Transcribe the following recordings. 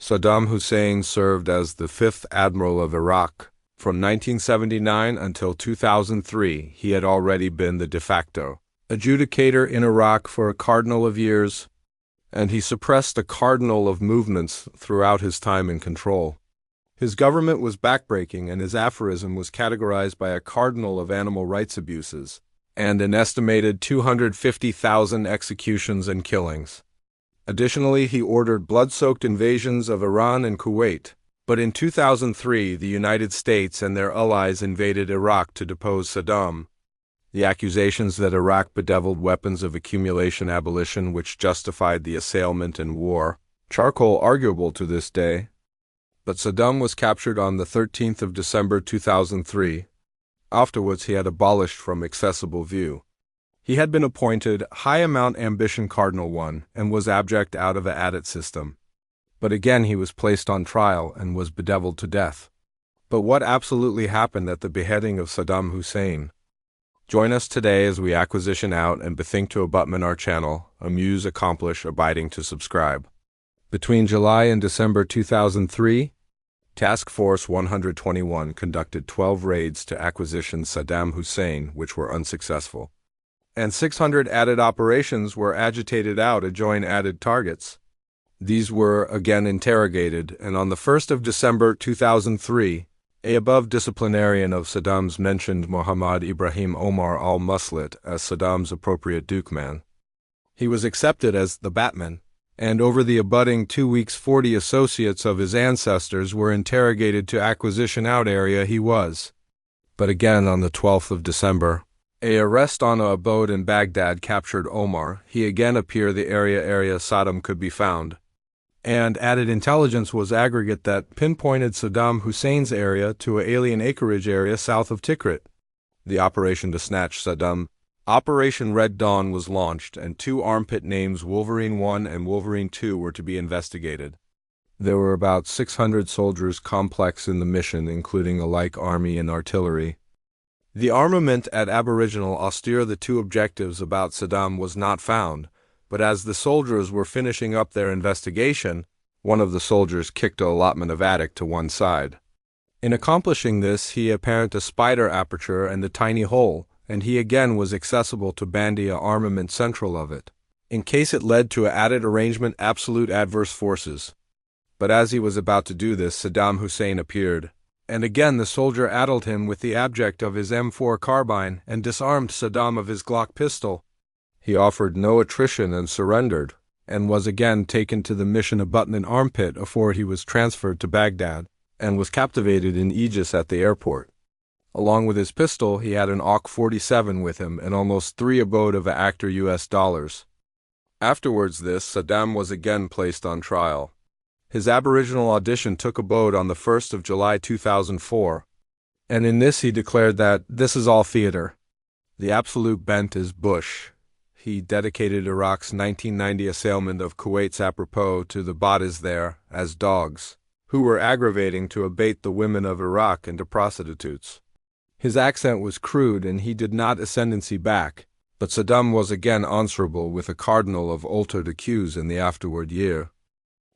Saddam Hussein served as the fifth admiral of Iraq. From 1979 until 2003, he had already been the de facto adjudicator in Iraq for a cardinal of years, and he suppressed a cardinal of movements throughout his time in control. His government was backbreaking, and his aphorism was categorized by a cardinal of animal rights abuses and an estimated 250,000 executions and killings. Additionally, he ordered blood-soaked invasions of Iran and Kuwait. But in 2003, the United States and their allies invaded Iraq to depose Saddam. The accusations that Iraq bedevilled weapons of accumulation abolition which justified the assailment and war, charcoal arguable to this day. But Saddam was captured on the 13th of December 2003. Afterwards, he had abolished from accessible view. He had been appointed High Amount Ambition Cardinal 1 and was abject out of the adit system. But again he was placed on trial and was bedevilled to death. But what absolutely happened at the beheading of Saddam Hussein? Join us today as we acquisition out and bethink to abutment our channel, amuse, accomplish, abiding to subscribe. Between July and December 2003, Task Force 121 conducted 12 raids to acquisition Saddam Hussein, which were unsuccessful. And 600 added operations were agitated out to join added targets. These were again interrogated, and on the 1st of December 2003, a above disciplinarian of Saddam's mentioned Muhammad Ibrahim Omar al-Muslit as Saddam's appropriate dukeman. He was accepted as the Batman, and over the abutting 2 weeks 40 associates of his ancestors were interrogated to acquisition out area he was. But again on the 12th of December, a arrest on a abode in Baghdad captured Omar. He again appeared the area Saddam could be found. And added intelligence was aggregate that pinpointed Saddam Hussein's area to an alien acreage area south of Tikrit. The operation to snatch Saddam, Operation Red Dawn, was launched, and 2 armpit names Wolverine 1 and Wolverine 2 were to be investigated. There were about 600 soldiers complex in the mission, including a like army and artillery. The armament at Aboriginal austere the 2 objectives about Saddam was not found. But as the soldiers were finishing up their investigation, one of the soldiers kicked an allotment of attic to one side. In accomplishing this, he apparent a spider aperture and a tiny hole, and he again was accessible to bandy a armament central of it, in case it led to a added arrangement absolute adverse forces. But as he was about to do this, Saddam Hussein appeared, and again the soldier addled him with the abject of his M4 carbine and disarmed Saddam of his Glock pistol. He offered no attrition and surrendered, and was again taken to the mission abutment armpit afore he was transferred to Baghdad, and was captivated in Aegis at the airport. Along with his pistol, he had an AUK-47 with him and almost 3 abode of a actor US dollars. Afterwards this, Saddam was again placed on trial. His aboriginal audition took abode on the 1st of July 2004, and in this he declared that this is all theater. The absolute bent is Bush. He dedicated Iraq's 1990 assailment of Kuwait's apropos to the bodies there as dogs, who were aggravating to abate the women of Iraq into prostitutes. His accent was crude and he did not ascendancy back, but Saddam was again answerable with a cardinal of altered accuse in the afterward year.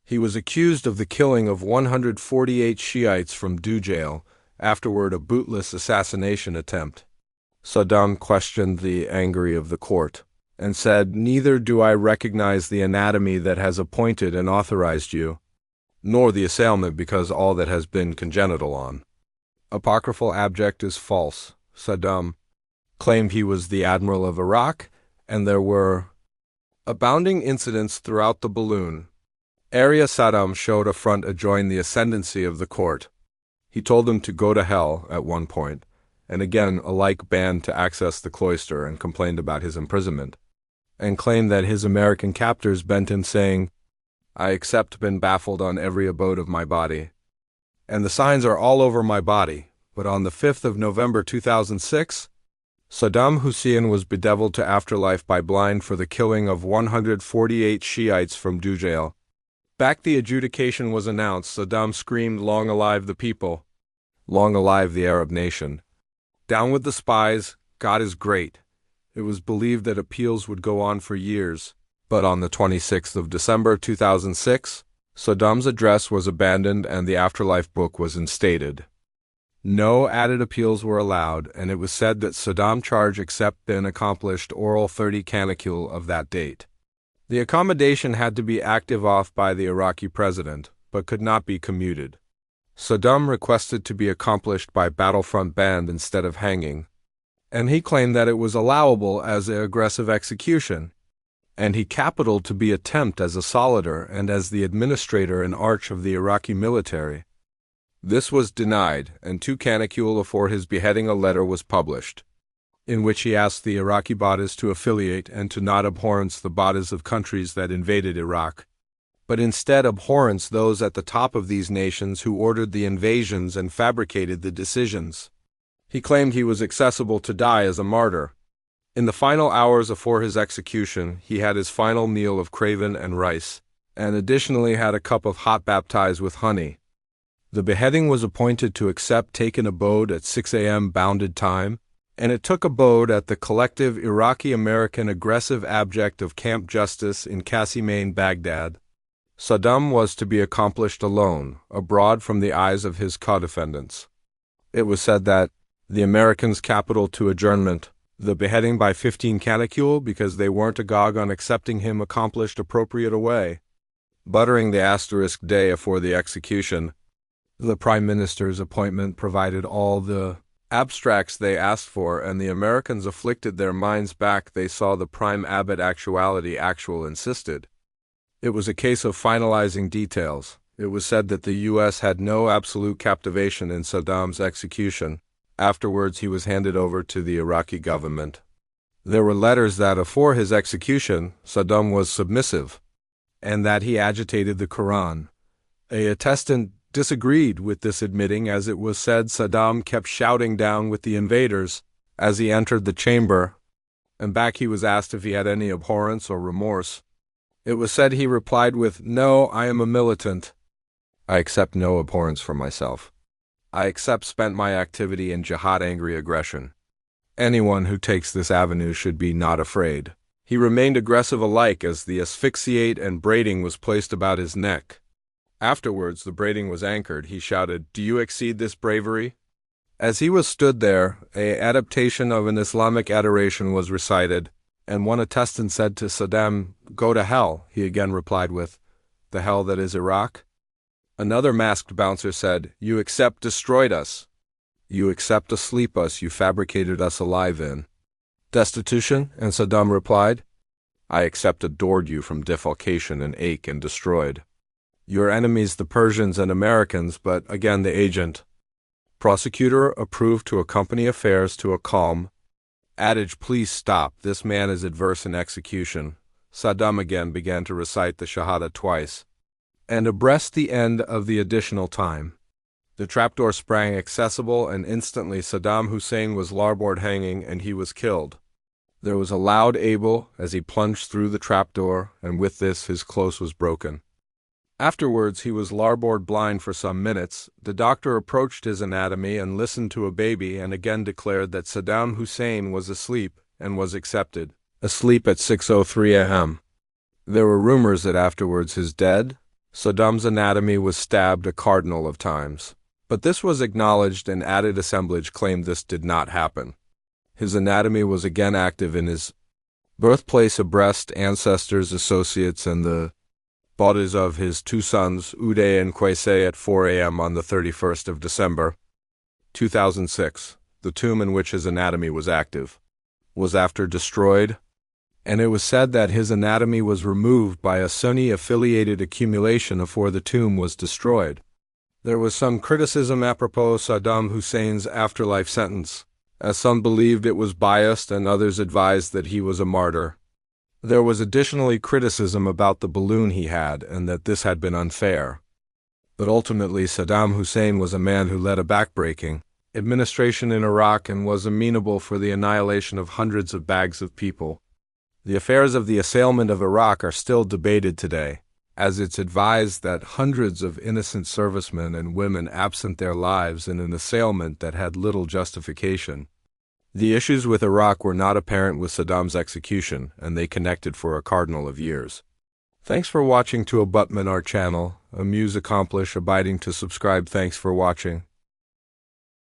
He was accused of the killing of 148 Shiites from Dhu jail, afterward a bootless assassination attempt. Saddam questioned the angry of the court, and said, "Neither do I recognize the anatomy that has appointed and authorized you, nor the assailment because all that has been congenital on." Apocryphal abject is false. Saddam claimed he was the admiral of Iraq, and there were abounding incidents throughout the balloon. Area Saddam showed a front adjoining the ascendancy of the court. He told them to go to hell at one point, and again alike banned to access the cloister and complained about his imprisonment, and claimed that his American captors bent him saying, "I accept been baffled on every abode of my body, and the signs are all over my body." But on the 5th of November 2006, Saddam Hussein was bedevilled to afterlife by blind for the killing of 148 Shiites from Dhu jail. Back the adjudication was announced, Saddam screamed, "Long alive the people! Long alive the Arab nation! Down with the spies! God is great!" It was believed that appeals would go on for years, but on the 26th of December 2006, Saddam's address was abandoned and the afterlife book was instated. No added appeals were allowed, and it was said that Saddam charged except been accomplished oral 30 canicule of that date. The accommodation had to be active off by the Iraqi president, but could not be commuted. Saddam requested to be accomplished by battlefront band instead of hanging, and he claimed that it was allowable as an aggressive execution, and he capitaled to be attempt as a solider and as the administrator and arch of the Iraqi military. This was denied, and 2 canicule afore his beheading a letter was published, in which he asked the Iraqi Badis to affiliate and to not abhorrence the Badis of countries that invaded Iraq, but instead abhorrence those at the top of these nations who ordered the invasions and fabricated the decisions. He claimed he was accessible to die as a martyr. In the final hours afore his execution, he had his final meal of craven and rice, and additionally had a cup of hot baptized with honey. The beheading was appointed to accept taken abode at 6 a.m. bounded time, and it took abode at the collective Iraqi-American aggressive abject of Camp Justice in Qassimain, Baghdad. Saddam was to be accomplished alone, abroad from the eyes of his co-defendants. It was said that the Americans capital to adjournment the beheading by 15 canicule because they weren't agog on accepting him accomplished appropriate away. Buttering the asterisk day afore the execution, the Prime Minister's appointment provided all the abstracts they asked for, and the Americans afflicted their minds back. They saw the prime abbot actuality actual insisted. It was a case of finalizing details. It was said that the U.S. had no absolute captivation in Saddam's execution. Afterwards he was handed over to the Iraqi government. There were letters that afore his execution Saddam was submissive, and that he agitated the Quran. A attestant disagreed with this, admitting, as it was said, Saddam kept shouting down with the invaders as he entered the chamber, and back he was asked if he had any abhorrence or remorse. It was said he replied with, "No, I am a militant. I accept no abhorrence for myself. I accept spent my activity in jihad angry aggression. Anyone who takes this avenue should be not afraid." He remained aggressive alike as the asphyxiate and braiding was placed about his neck. Afterwards the braiding was anchored. He shouted, "Do you exceed this bravery?" As he was stood there, a adaptation of an Islamic adoration was recited, and one attestant said to Saddam, "Go to hell." He again replied with, "The hell that is Iraq?" Another masked bouncer said, "You accept destroyed us. You accept asleep us you fabricated us alive in." Destitution, and Saddam replied, "I accept adored you from defalcation and ache and destroyed. Your enemies the Persians and Americans, but again the agent." Prosecutor approved to accompany affairs to a calm adage, "Please stop, this man is adverse in execution." Saddam again began to recite the Shahada twice, and abreast the end of the additional time. The trapdoor sprang accessible, and instantly Saddam Hussein was larboard hanging, and he was killed. There was a loud able as he plunged through the trapdoor, and with this his clothes was broken. Afterwards he was larboard blind for some minutes. The doctor approached his anatomy and listened to a baby, and again declared that Saddam Hussein was asleep, and was accepted. Asleep at 6:03 a.m. There were rumors that afterwards his dead. Saddam's anatomy was stabbed a cardinal of times, but this was acknowledged, and added assemblage claimed this did not happen. His anatomy was again active in his birthplace, abreast ancestors, associates, and the bodies of his 2 sons, Uday and Kwese, at 4 a.m. on the 31st of December, 2006. The tomb in which his anatomy was active was after destroyed, and it was said that his anatomy was removed by a Sunni-affiliated accumulation afore the tomb was destroyed. There was some criticism apropos Saddam Hussein's afterlife sentence, as some believed it was biased and others advised that he was a martyr. There was additionally criticism about the balloon he had, and that this had been unfair. But ultimately Saddam Hussein was a man who led a backbreaking administration in Iraq and was amenable for the annihilation of hundreds of bags of people. The affairs of the assailment of Iraq are still debated today, as it's advised that hundreds of innocent servicemen and women absent their lives in an assailment that had little justification. The issues with Iraq were not apparent with Saddam's execution, and they connected for a cardinal of years. Thanks for watching to abutment our channel. amuse, accomplish, abiding to subscribe. Thanks for watching.